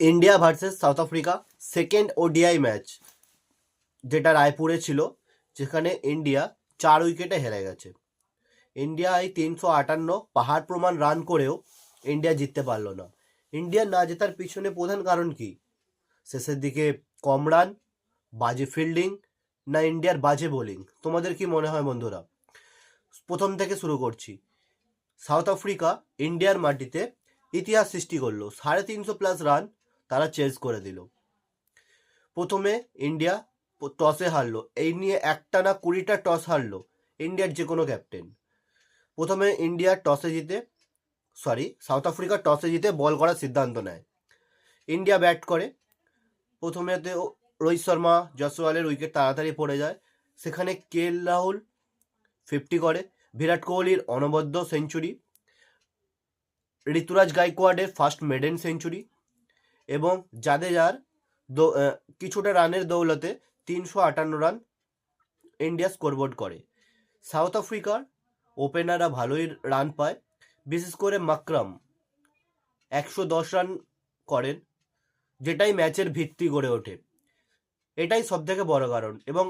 India versus south Africa second ODI match, যেটা রায়পুরে ছিল, যেখানে ইন্ডিয়া 4 উইকেটে হেরে গেছে। ইন্ডিয়া এই 358 পাহাড় প্রমাণ রান করেও ইন্ডিয়া জিততে পারলো না। ইন্ডিয়া না জেতার পিছনে প্রধান কারণ কি? শেষের দিকে কম রান, বাজে ফিল্ডিং, না ইন্ডিয়ার বাজে বোলিং? তোমাদের কি মনে হয় বন্ধুরা? প্রথম থেকে শুরু করছি। সাউথ আফ্রিকা ইন্ডিয়ার মাটিতে ইতিহাস সৃষ্টি করলো, 350+ রান তারা চেজ করে দিল। প্রথমে ইন্ডিয়া টসে হারলো, এই নিয়ে একটানা 20টা টস হারলো ইন্ডিয়ার যে কোনো ক্যাপ্টেন। প্রথমে সাউথ আফ্রিকা টসে জিতে বল করার সিদ্ধান্ত নেয়। ইন্ডিয়া ব্যাট করে, প্রথমেতে রোহিত শর্মা জয়সওয়ালের উইকেট তাড়াতাড়ি পড়ে যায়, সেখানে রাহুল 50 করে, বিরাট কোহলির অনবদ্য সেঞ্চুরি, ঋতুরাজ গাইকোয়াডের ফার্স্ট মেডেন সেঞ্চুরি এবং জাদেজার কিছুটা রানের দৌলতে 358 রান ইন্ডিয়া স্কোরবোর্ড করে। সাউথ আফ্রিকার ওপেনাররা ভালোই রান পায়, বিশেষ করে মাকরাম 110 রান করেন, যেটাই ম্যাচের ভিত্তি গড়ে ওঠে। এটাই সব থেকে বড় কারণ, এবং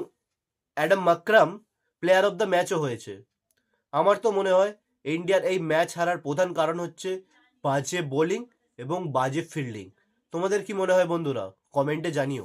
Adam Markram player of the ম্যাচও হয়েছে। আমার তো মনে হয় ইন্ডিয়ার এই ম্যাচ হারার প্রধান কারণ হচ্ছে বাজে বোলিং এবং বাজে ফিল্ডিং। তোমাদের কি মনে হয় বন্ধুরা? কমেন্টে জানিও।